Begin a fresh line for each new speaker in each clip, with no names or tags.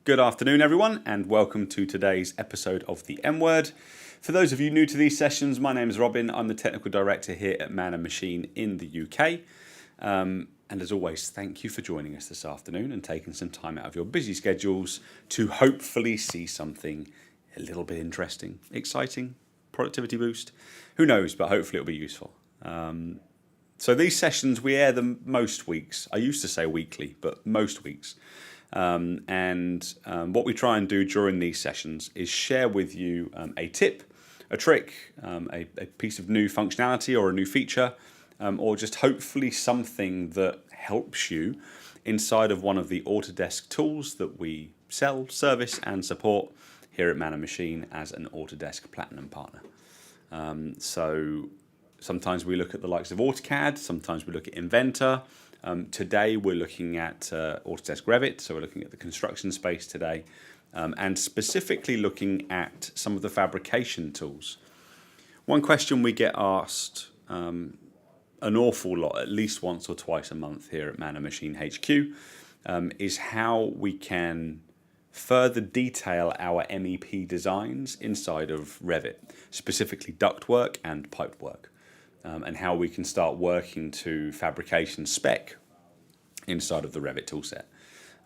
Good afternoon, everyone, and welcome to today's episode of the M Word. For those of you new to these sessions, my name is Robin. I'm the Technical Director here at Man & Machine in the UK. And as always, thank you for joining us this afternoon and taking some time out of your busy schedules to hopefully see something a little bit interesting, exciting, productivity boost. Who knows, but hopefully it'll be useful. So these sessions, we air them most weeks. I used to say weekly, but most weeks. What we try and do during these sessions is share with you a tip, a trick, a piece of new functionality or a new feature, or just hopefully something that helps you inside of one of the Autodesk tools that we sell, service and support here at Man & Machine as an Autodesk Platinum partner. So sometimes we look at the likes of AutoCAD, sometimes we look at Inventor. Today we're looking at Autodesk Revit, so we're looking at the construction space today, and specifically looking at some of the fabrication tools. One question we get asked an awful lot, at least once or twice a month here at Man & Machine HQ, is how we can further detail our MEP designs inside of Revit, specifically ductwork and pipework. And how we can start working to fabrication spec inside of the Revit toolset.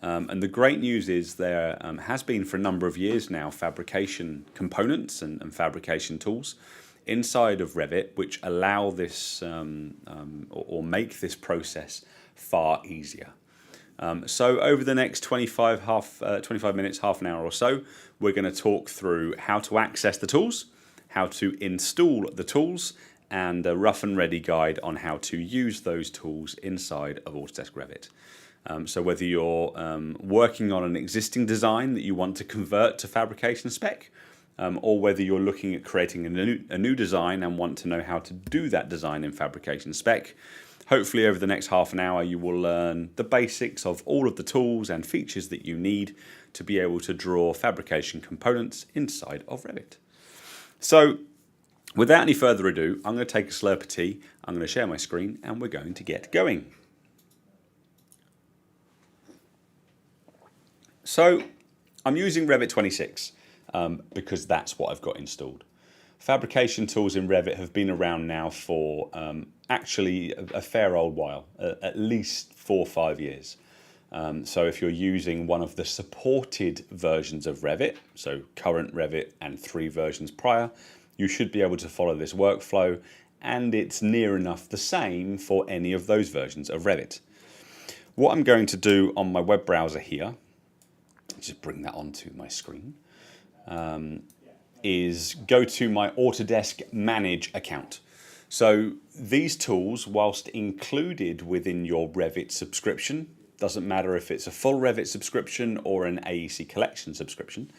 And the great news is there has been for a number of years now fabrication components and fabrication tools inside of Revit which allow this or make this process far easier. So over the next 25 minutes, half an hour or so, we're going to talk through how to access the tools, how to install the tools, and a rough and ready guide on how to use those tools inside of Autodesk Revit. So whether you're working on an existing design that you want to convert to fabrication spec, or whether you're looking at creating a new design and want to know how to do that design in fabrication spec, hopefully over the next half an hour you will learn the basics of all of the tools and features that you need to be able to draw fabrication components inside of Revit. So without any further ado, I'm going to take a slurp of tea, I'm going to share my screen, and we're going to get going. So I'm using Revit 26 because that's what I've got installed. Fabrication tools in Revit have been around now for actually a fair old while, at least 4 or 5 years. So if you're using one of the supported versions of Revit, so current Revit and 3 versions prior, you should be able to follow this workflow, and it's near enough the same for any of those versions of Revit. What I'm going to do on my web browser here, just bring that onto my screen, is go to my Autodesk Manage account. So these tools, whilst included within your Revit subscription, doesn't matter if it's a full Revit subscription or an AEC collection subscription,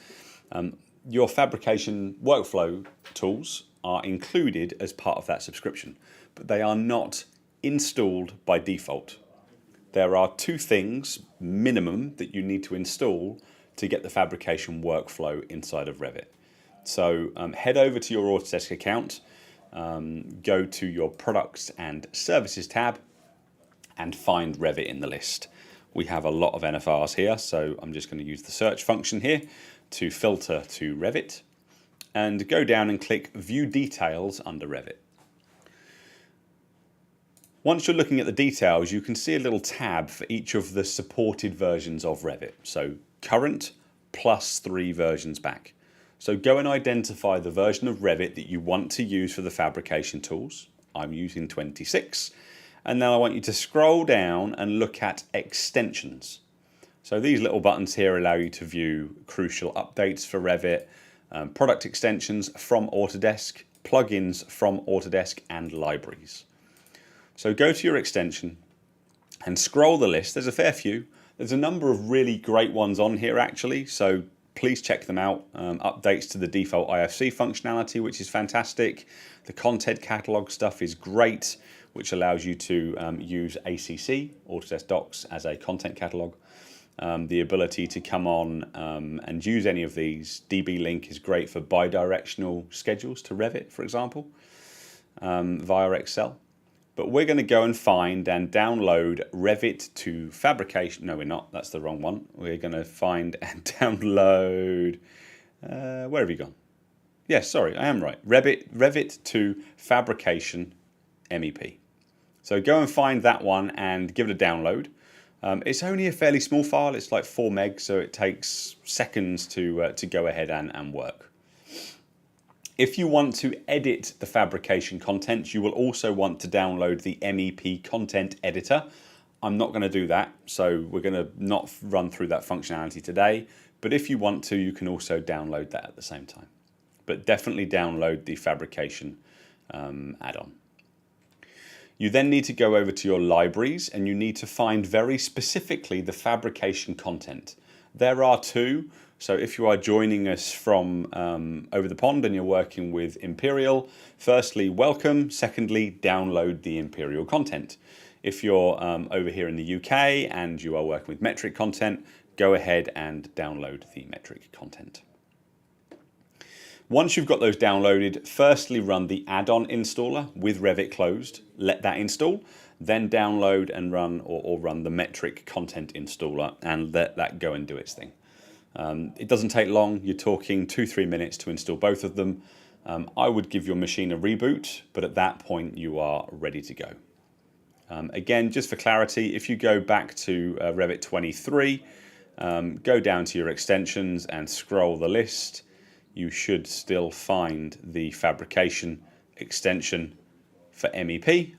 your fabrication workflow tools are included as part of that subscription, but they are not installed by default. There are 2 things minimum that you need to install to get the fabrication workflow inside of Revit. So head over to your Autodesk account, go to your products and services tab, and find Revit in the list. We have a lot of NFRs here, so I'm just going to use the search function here to filter to Revit and go down and click View Details under Revit. Once you're looking at the details, you can see a little tab for each of the supported versions of Revit. So current plus 3 versions back. So go and identify the version of Revit that you want to use for the fabrication tools. I'm using 26. And now I want you to scroll down and look at extensions. So these little buttons here allow you to view crucial updates for Revit, product extensions from Autodesk, plugins from Autodesk, and libraries. So go to your extension and scroll the list. There's a fair few. There's a number of really great ones on here actually, so please check them out. Updates to the default IFC functionality, which is fantastic. The content catalog stuff is great, which allows you to use ACC, Autodesk Docs, as a content catalog. The ability to come on and use any of these. DB Link is great for bi-directional schedules to Revit, for example, via Excel. but we're going to go and find and download Revit to Fabrication. No, we're not. That's the wrong one. We're going to find and download. Where have you gone? Yes, sorry, I am right. Revit to Fabrication MEP. So go and find that one and give it a download. It's only a fairly small file. It's like 4 meg, so it takes seconds to go ahead and work. If you want to edit the fabrication content, you will also want to download the MEP content editor. I'm not going to do that, so we're going to not run through that functionality today. But if you want to, you can also download that at the same time. But definitely download the fabrication add-on. You then need to go over to your libraries and you need to find very specifically the fabrication content. There are 2. So if you are joining us from over the pond and you're working with Imperial, firstly, welcome. Secondly, download the Imperial content. If you're over here in the UK and you are working with metric content, go ahead and download the metric content. Once you've got those downloaded, firstly run the add-on installer with Revit closed. Let that install, then download and run or run the metric content installer and let that go and do its thing. It doesn't take long. You're talking 2-3 minutes to install both of them. I would give your machine a reboot, but at that point you are ready to go. Again, just for clarity, if you go back to Revit 23, go down to your extensions and scroll the list, you should still find the fabrication extension for MEP,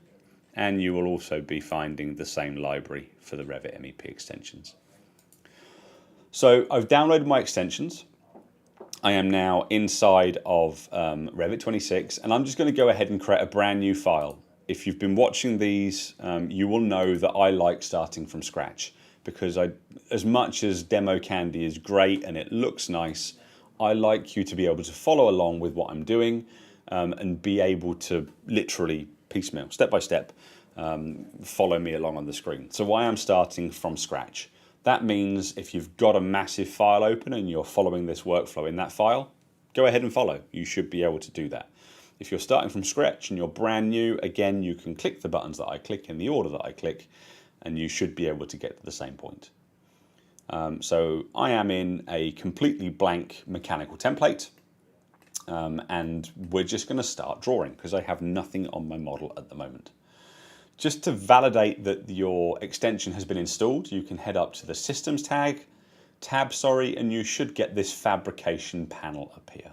and you will also be finding the same library for the Revit MEP extensions. So I've downloaded my extensions. I am now inside of Revit 26, and I'm just going to go ahead and create a brand new file. If you've been watching these, you will know that I like starting from scratch because as much as Demo Candy is great and it looks nice, I like you to be able to follow along with what I'm doing and be able to literally piecemeal, step by step, follow me along on the screen. So I am starting from scratch. That means if you've got a massive file open and you're following this workflow in that file, go ahead and follow. You should be able to do that. If you're starting from scratch and you're brand new, again, you can click the buttons that I click in the order that I click, and you should be able to get to the same point. So I am in a completely blank mechanical template, and we're just going to start drawing because I have nothing on my model at the moment. Just to validate that your extension has been installed, you can head up to the Systems tab, and you should get this Fabrication panel appear.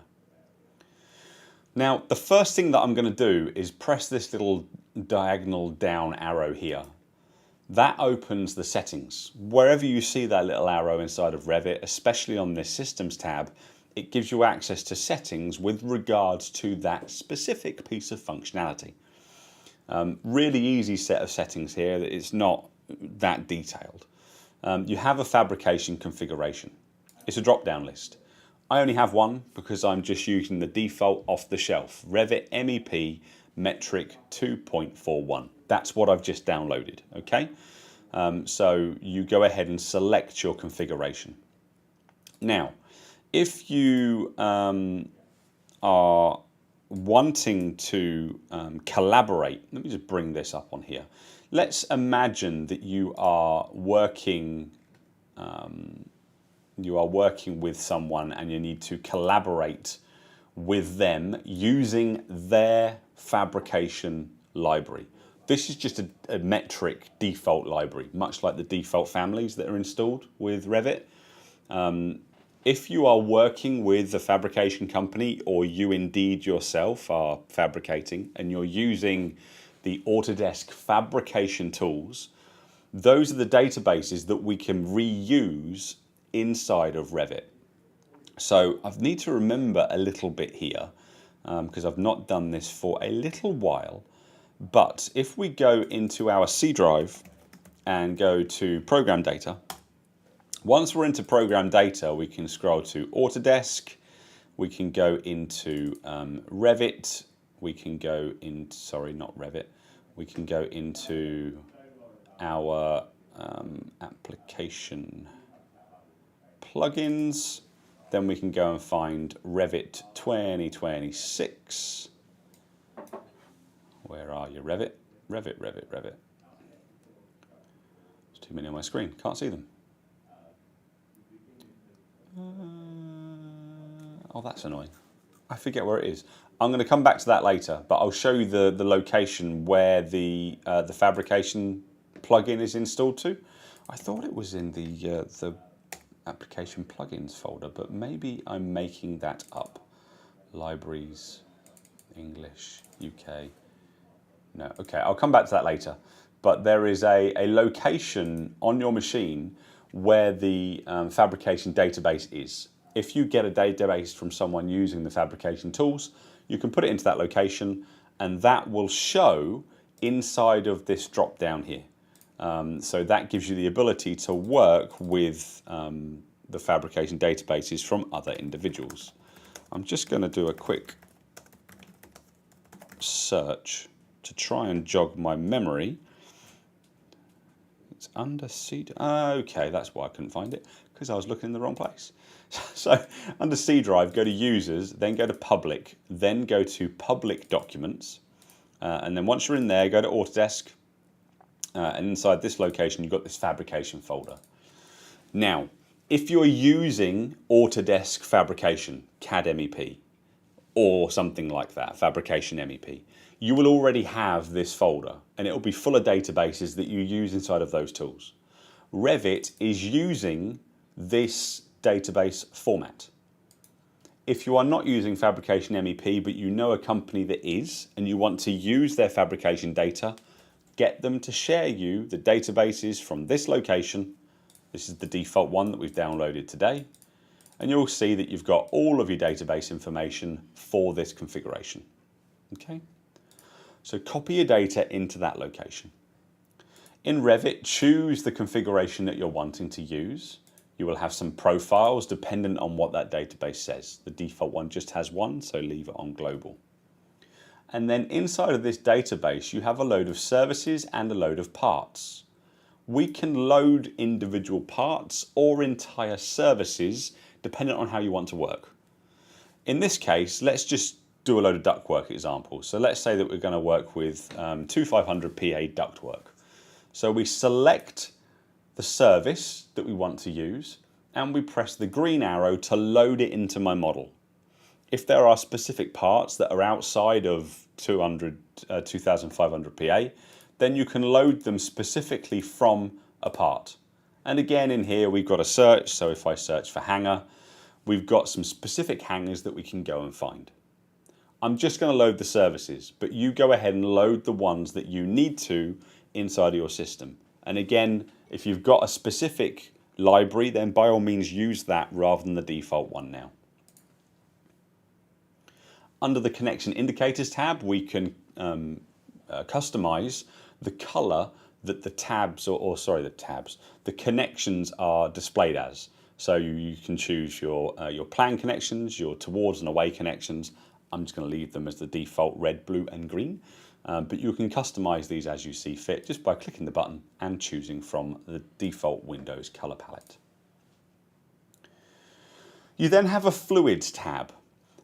Now, the first thing that I'm going to do is press this little diagonal down arrow here. That opens the settings. Wherever you see that little arrow inside of Revit, especially on this Systems tab, it gives you access to settings with regards to that specific piece of functionality. Really easy set of settings here. It's not that detailed. You have a fabrication configuration. It's a drop-down list. I only have one because I'm just using the default off-the-shelf Revit MEP Metric 2.41. That's what I've just downloaded. Okay, so you go ahead and select your configuration. Now, if you are wanting to collaborate, let me just bring this up on here. Let's imagine that you are working with someone and you need to collaborate with them using their fabrication library. This is just a metric default library, much like the default families that are installed with Revit. If you are working with a fabrication company, or you indeed yourself are fabricating and you're using the Autodesk fabrication tools, those are the databases that we can reuse inside of Revit. So I need to remember a little bit here because I've not done this for a little while. But if we go into our C drive and go to Program Data, once we're into Program Data, we can scroll to Autodesk, we can go into Revit, we can go in, sorry, not Revit, we can go into our application plugins, then we can go and find Revit 2026. Where are you, Revit? Revit. There's too many on my screen, can't see them. Oh, that's annoying. I forget where it is. I'm going to come back to that later, but I'll show you the location where the fabrication plugin is installed to. I thought it was in the application plugins folder, but maybe I'm making that up. Libraries, English, UK. No, okay, I'll come back to that later. But there is a location on your machine where the fabrication database is. If you get a database from someone using the fabrication tools, you can put it into that location and that will show inside of this drop down here. So that gives you the ability to work with the fabrication databases from other individuals. I'm just going to do a quick search to try and jog my memory. It's under C. Okay, that's why I couldn't find it, because I was looking in the wrong place. So under C drive, go to users, then go to public, then go to public documents. And then once you're in there, go to Autodesk. And inside this location, you've got this fabrication folder. Now, if you're using Autodesk Fabrication, CAD MEP, or something like that, Fabrication MEP, you will already have this folder and it will be full of databases that you use inside of those tools. Revit is using this database format. If you are not using Fabrication MEP, but you know a company that is, and you want to use their fabrication data, get them to share you the databases from this location. This is the default one that we've downloaded today. And you'll see that you've got all of your database information for this configuration. Okay, so copy your data into that location. In Revit, choose the configuration that you're wanting to use. You will have some profiles dependent on what that database says. The default one just has one, so leave it on global. And then inside of this database, you have a load of services and a load of parts. We can load individual parts or entire services depending on how you want to work. In this case, let's just do a load of ductwork examples. So let's say that we're going to work with 2500 PA ductwork. So we select the service that we want to use and we press the green arrow to load it into my model. If there are specific parts that are outside of 2500 PA, then you can load them specifically from a part. And again, in here, we've got a search. So if I search for hanger, we've got some specific hangers that we can go and find. I'm just going to load the services, but you go ahead and load the ones that you need to inside of your system. And again, if you've got a specific library, then by all means use that rather than the default one now. Under the connection indicators tab, we can customize the color that the tabs, the connections are displayed as. So you can choose your plan connections, your towards and away connections. I'm just going to leave them as the default red, blue, and green. But you can customize these as you see fit just by clicking the button and choosing from the default Windows color palette. You then have a fluids tab.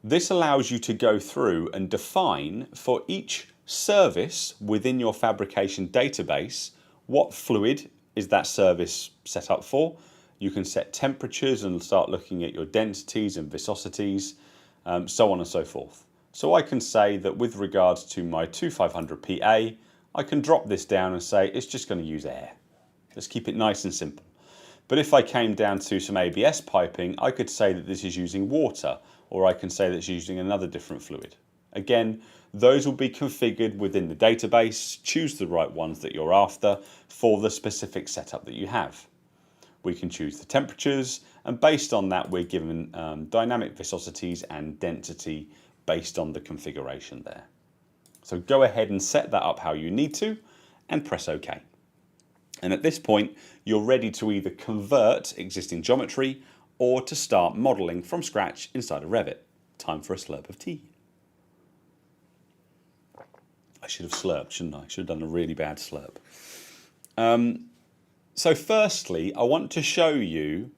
This allows you to go through and define for each service within your fabrication database what fluid is that service set up for. You can set temperatures and start looking at your densities and viscosities, so on and so forth. So I can say that with regards to my 2500 PA, I can drop this down and say it's just going to use air. Let's keep it nice and simple. But if I came down to some ABS piping, I could say that this is using water, or I can say that it's using another different fluid. Again, those will be configured within the database. Choose the right ones that you're after for the specific setup that you have. We can choose the temperatures, and based on that, we're given dynamic viscosities and density based on the configuration there. So go ahead and set that up how you need to and press OK. And at this point, you're ready to either convert existing geometry or to start modeling from scratch inside of Revit. Time for a slurp of tea. I should have slurped, shouldn't I? I should have done a really bad slurp. So firstly, I want to show you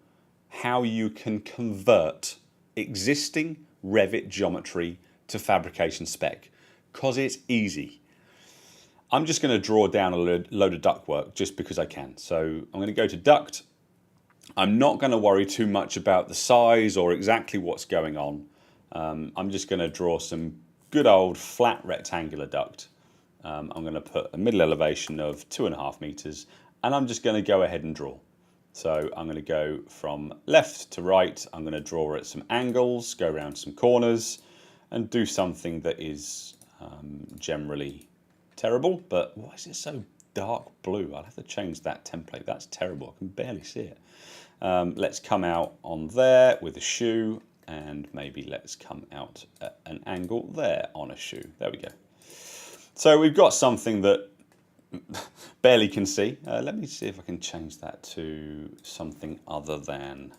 how you can convert existing Revit geometry to fabrication spec, because it's easy. I'm just going to draw down a load of ductwork just because I can. So I'm going to go to duct. I'm not going to worry too much about the size or exactly what's going on. I'm just going to draw some good old flat rectangular duct. I'm going to put a middle elevation of 2.5 meters, and I'm just going to go ahead and draw. So I'm going to go from left to right. I'm going to draw at some angles, go around some corners, and do something that is generally terrible. But why is it so dark blue? I'll have to change that template. That's terrible. I can barely see it. Let's come out on there with a shoe, and maybe let's come out at an angle there on a shoe. There we go. So we've got something that barely can see. Let me see if I can change that to something other than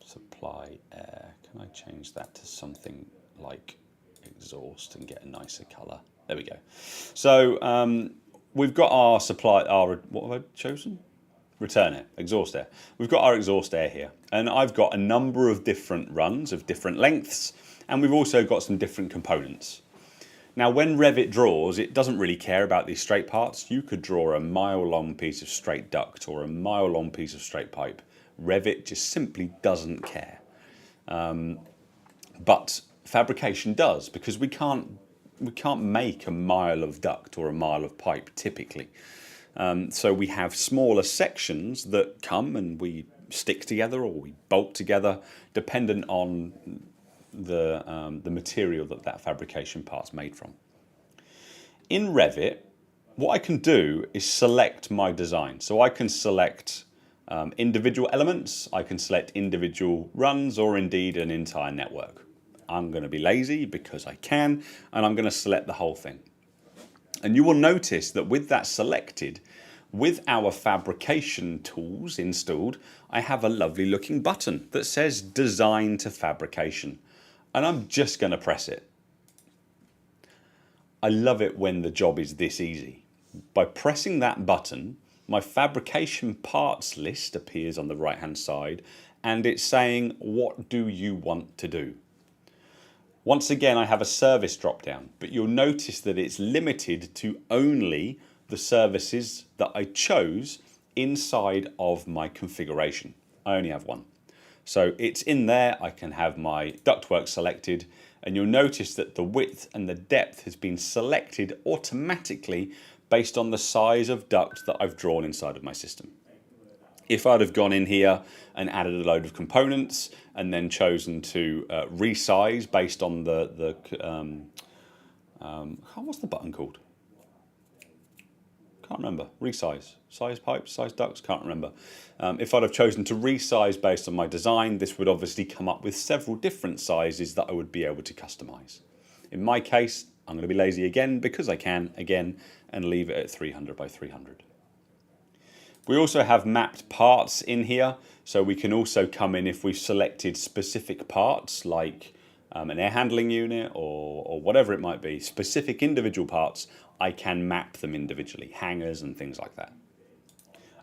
supply air. Can I change that to something like exhaust and get a nicer color? There we go. So we've got our supply, what have I chosen? Return air, exhaust air. We've got our exhaust air here, and I've got a number of different runs of different lengths, and we've also got some different components. Now, when Revit draws, it doesn't really care about these straight parts. You could draw a mile-long piece of straight duct or a mile-long piece of straight pipe. Revit just simply doesn't care. But fabrication does, because we can't make a mile of duct or a mile of pipe typically. So we have smaller sections that come and we stick together or we bolt together, dependent on the material that fabrication part's made from. In Revit, what I can do is select my design. So I can select individual elements, I can select individual runs, or indeed an entire network. I'm going to be lazy because I can, and I'm going to select the whole thing. And you will notice that with that selected, with our fabrication tools installed, I have a lovely looking button that says Design to Fabrication. And I'm just going to press it. I love it when the job is this easy. By pressing that button, my fabrication parts list appears on the right hand side, and it's saying, what do you want to do? Once again, I have a service drop down, but you'll notice that it's limited to only the services that I chose inside of my configuration. I only have one. So it's in there, I can have my ductwork selected, and you'll notice that the width and the depth has been selected automatically based on the size of duct that I've drawn inside of my system. If I'd have gone in here and added a load of components and then chosen to resize based on what's the button called? Can't remember. Resize. Size pipes, size ducts, can't remember. If I'd have chosen to resize based on my design, this would obviously come up with several different sizes that I would be able to customize. In my case, I'm going to be lazy again because I can, again, and leave it at 300 by 300. We also have mapped parts in here, so we can also come in if we've selected specific parts like an air handling unit or whatever it might be, specific individual parts, I can map them individually, hangers and things like that.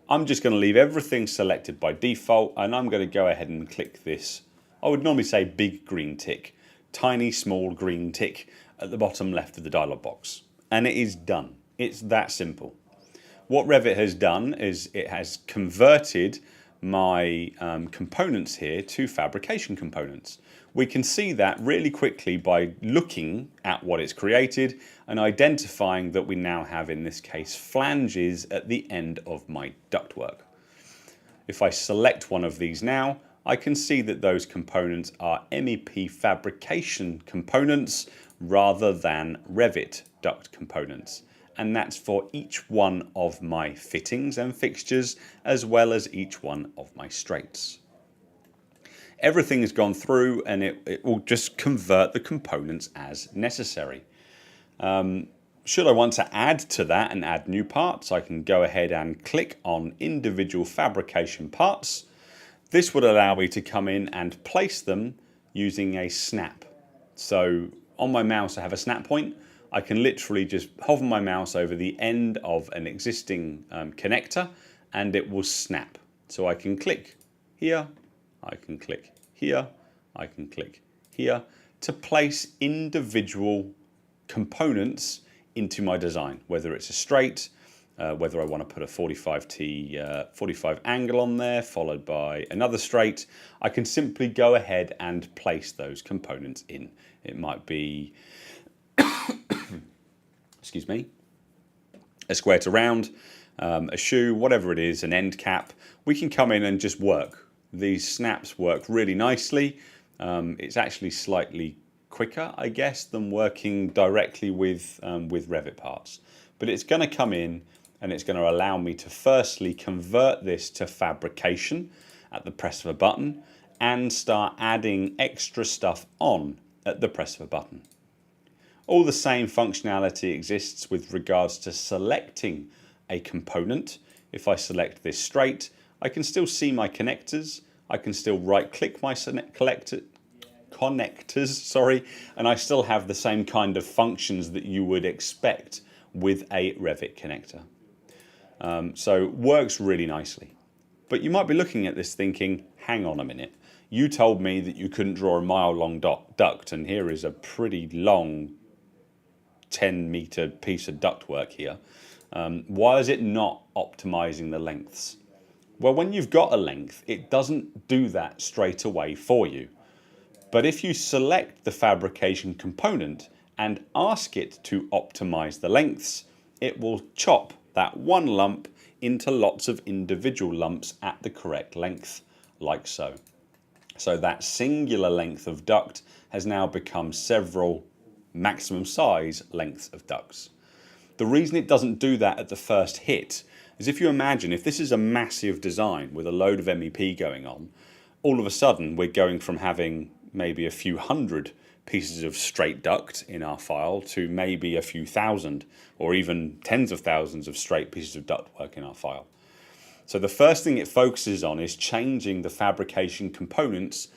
I'm just going to leave everything selected by default, and I'm going to go ahead and click this, I would normally say big green tick, tiny small green tick at the bottom left of the dialog box. And it is done. It's that simple. What Revit has done is it has converted my components here to fabrication components. We can see that really quickly by looking at what it's created and identifying that we now have, in this case, flanges at the end of my ductwork. If I select one of these now, I can see that those components are MEP fabrication components rather than Revit duct components. And that's for each one of my fittings and fixtures, as well as each one of my straights. Everything has gone through, and it will just convert the components as necessary. Should I want to add to that and add new parts, I can go ahead and click on individual fabrication parts. This would allow me to come in and place them using a snap. So on my mouse I have a snap point. I can literally just hover my mouse over the end of an existing connector and it will snap. So I can click here, I can click here, I can click here to place individual components into my design, whether it's a straight, whether I want to put a 45 angle on there, followed by another straight. I can simply go ahead and place those components in. It might be, excuse me, a square to round, a shoe, whatever it is, an end cap. We can come in and just work. These snaps work really nicely. It's actually slightly quicker, I guess, than working directly with Revit parts. But it's going to come in and it's going to allow me to firstly convert this to fabrication at the press of a button and start adding extra stuff on at the press of a button. All the same functionality exists with regards to selecting a component. If I select this straight, I can still see my connectors. I can still right click my connectors, and I still have the same kind of functions that you would expect with a Revit connector. So works really nicely. But you might be looking at this thinking, hang on a minute, you told me that you couldn't draw a mile-long duct, and here is a pretty long 10-meter piece of ductwork here. Why is it not optimizing the lengths? Well, when you've got a length, it doesn't do that straight away for you. But if you select the fabrication component and ask it to optimize the lengths, it will chop that one lump into lots of individual lumps at the correct length, like so. So that singular length of duct has now become several maximum size lengths of ducts. The reason it doesn't do that at the first hit is if you imagine if this is a massive design with a load of MEP going on, all of a sudden we're going from having maybe a few hundred pieces of straight duct in our file to maybe a few thousand or even tens of thousands of straight pieces of ductwork in our file. So the first thing it focuses on is changing the fabrication components,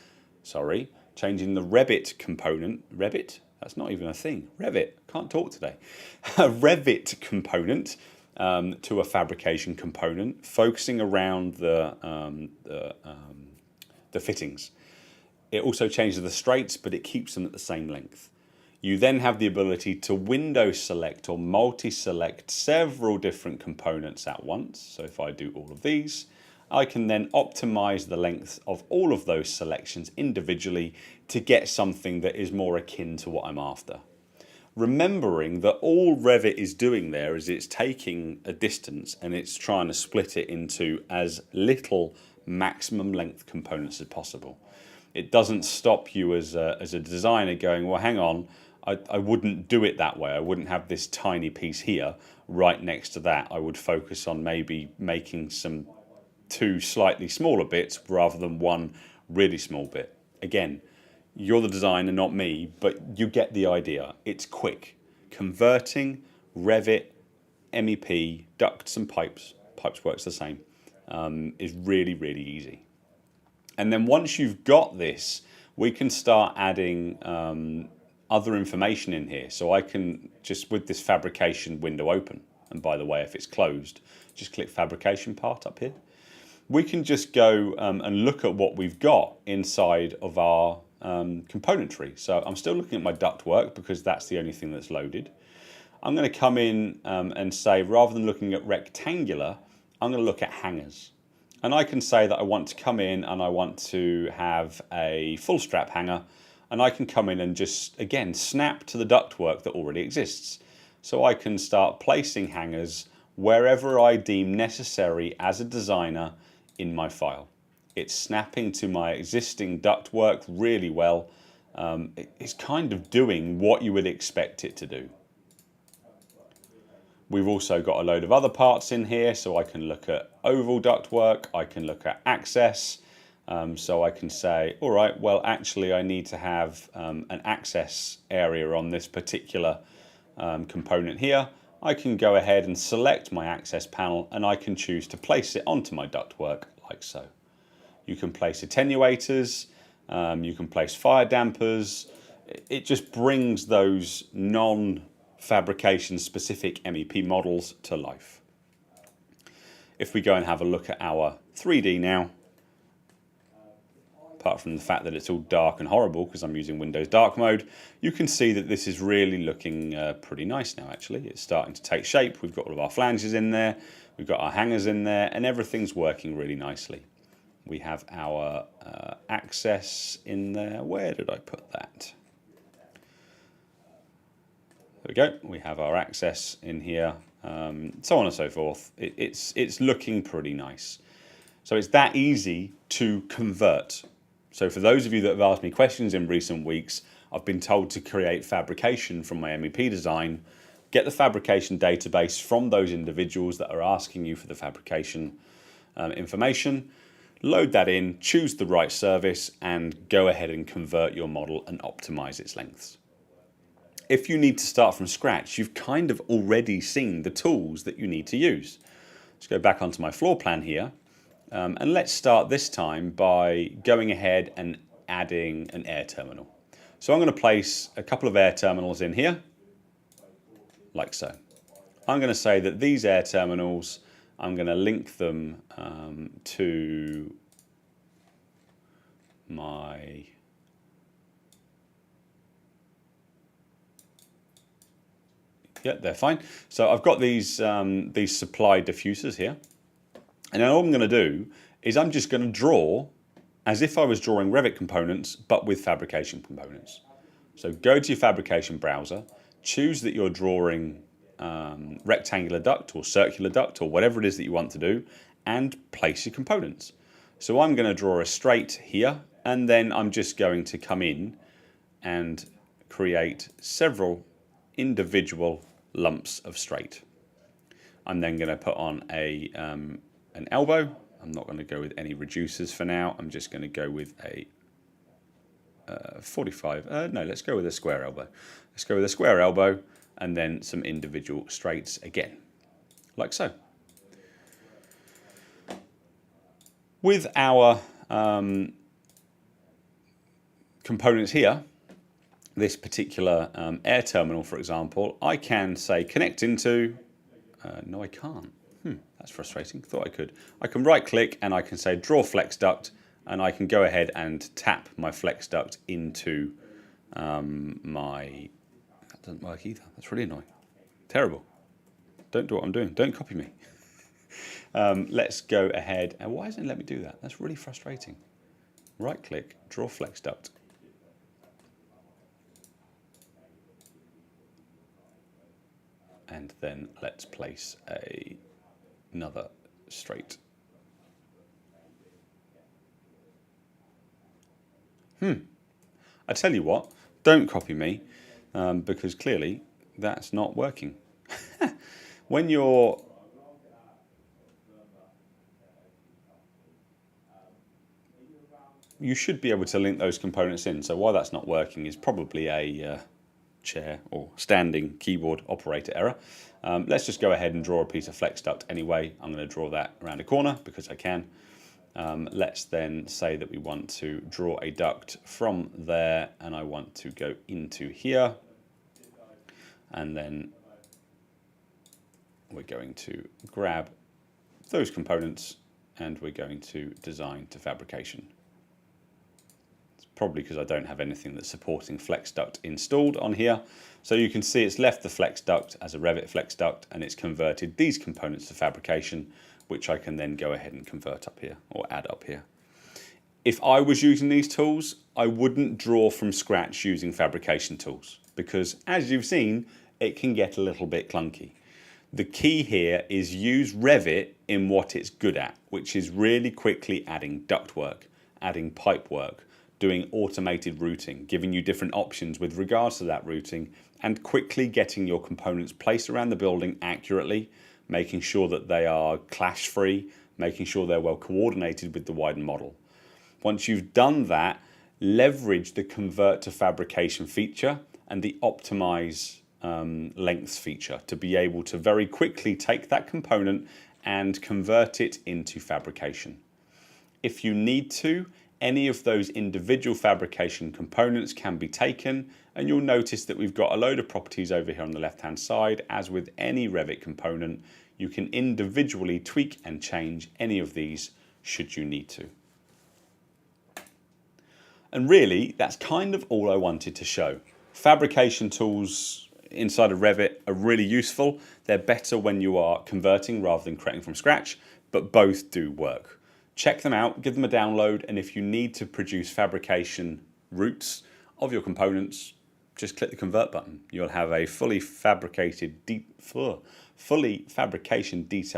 changing the Revit component, Revit? That's not even a thing, Revit, can't talk today. A Revit component to a fabrication component, focusing around the fittings. It also changes the straights, but it keeps them at the same length. You then have the ability to window select or multi-select several different components at once. So if I do all of these, I can then optimize the length of all of those selections individually to get something that is more akin to what I'm after. Remembering that all Revit is doing there is it's taking a distance and it's trying to split it into as little maximum length components as possible. It doesn't stop you as a designer going, well, hang on, I wouldn't do it that way. I wouldn't have this tiny piece here right next to that. I would focus on maybe making two slightly smaller bits rather than one really small bit. Again, you're the designer, not me, but you get the idea. It's quick. Converting Revit, MEP, ducts and pipes works the same, is really, really easy. And then once you've got this, we can start adding other information in here. So I can just, with this fabrication window open, and by the way, if it's closed, just click fabrication part up here. We can just go and look at what we've got inside of our componentry. So I'm still looking at my ductwork because that's the only thing that's loaded. I'm going to come in and say, rather than looking at rectangular, I'm going to look at hangers. And I can say that I want to come in and I want to have a full strap hanger, and I can come in and just, again, snap to the ductwork that already exists. So I can start placing hangers wherever I deem necessary as a designer in my file. It's snapping to my existing ductwork really well. It's kind of doing what you would expect it to do. We've also got a load of other parts in here, so I can look at oval ductwork, I can look at access, so I can say, all right, well, actually I need to have an access area on this particular component here. I can go ahead and select my access panel and I can choose to place it onto my ductwork like so. You can place attenuators, you can place fire dampers. It just brings those non-fabrication specific MEP models to life. If we go and have a look at our 3D now, apart from the fact that it's all dark and horrible because I'm using Windows Dark Mode, you can see that this is really looking pretty nice now, actually. It's starting to take shape. We've got all of our flanges in there. We've got our hangers in there, and everything's working really nicely. We have our access in there. Where did I put that? There we go. We have our access in here, so on and so forth. It's looking pretty nice. So it's that easy to convert. So for those of you that have asked me questions in recent weeks, I've been told to create fabrication from my MEP design, get the fabrication database from those individuals that are asking you for the fabrication information, load that in, choose the right service, and go ahead and convert your model and optimize its lengths. If you need to start from scratch, you've kind of already seen the tools that you need to use. Let's go back onto my floor plan here. And let's start this time by going ahead and adding an air terminal. So I'm going to place a couple of air terminals in here, like so. I'm going to say that these air terminals, I'm going to link them to my yeah, they're fine. So I've got these supply diffusers here. And then all I'm going to do is I'm just going to draw as if I was drawing Revit components, but with fabrication components. So go to your fabrication browser, choose that you're drawing rectangular duct or circular duct or whatever it is that you want to do, and place your components. So I'm going to draw a straight here, and then I'm just going to come in and create several individual lumps of straight. I'm then going to put on an elbow. I'm not going to go with any reducers for now. I'm just going to go with a 45. No, let's go with a square elbow. Let's go with a square elbow and then some individual straights again, like so. With our components here, this particular air terminal, for example, I can say connect into, no I can't. That's frustrating. Thought I could. I can right click and I can say draw flex duct, and I can go ahead and tap my flex duct into my. That doesn't work either. That's really annoying. Terrible. Don't do what I'm doing. Don't copy me. Let's go ahead. And why doesn't it let me do that? That's really frustrating. Right click, draw flex duct. And then let's place another straight. I tell you what, don't copy me, because clearly that's not working. When you're you should be able to link those components in. So why that's not working is probably a chair or standing keyboard operator error. Let's just go ahead and draw a piece of flex duct anyway. I'm going to draw that around a corner because I can. Let's then say that we want to draw a duct from there, and I want to go into here, and then we're going to grab those components and we're going to design to fabrication. Probably because I don't have anything that's supporting flex duct installed on here. So you can see it's left the flex duct as a Revit flex duct, and it's converted these components to fabrication, which I can then go ahead and convert up here or add up here. If I was using these tools, I wouldn't draw from scratch using fabrication tools, because as you've seen, it can get a little bit clunky. The key here is use Revit in what it's good at, which is really quickly adding ductwork, adding pipe work, doing automated routing, giving you different options with regards to that routing, and quickly getting your components placed around the building accurately, making sure that they are clash free, making sure they're well coordinated with the wider model. Once you've done that, leverage the convert to fabrication feature and the optimize lengths feature to be able to very quickly take that component and convert it into fabrication. If you need to, any of those individual fabrication components can be taken, and you'll notice that we've got a load of properties over here on the left-hand side. As with any Revit component, you can individually tweak and change any of these should you need to. And really, that's kind of all I wanted to show. Fabrication tools inside of Revit are really useful. They're better when you are converting rather than creating from scratch, but both do work. Check them out, give them a download, and if you need to produce fabrication routes of your components, just click the convert button. You'll have a fully fabrication detail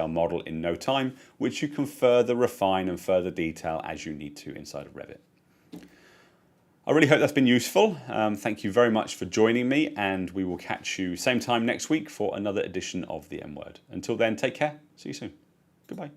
model in no time, which you can further refine and further detail as you need to inside of Revit. I really hope that's been useful. Thank you very much for joining me, and we will catch you same time next week for another edition of the M Word. Until then, take care. See you soon. Goodbye.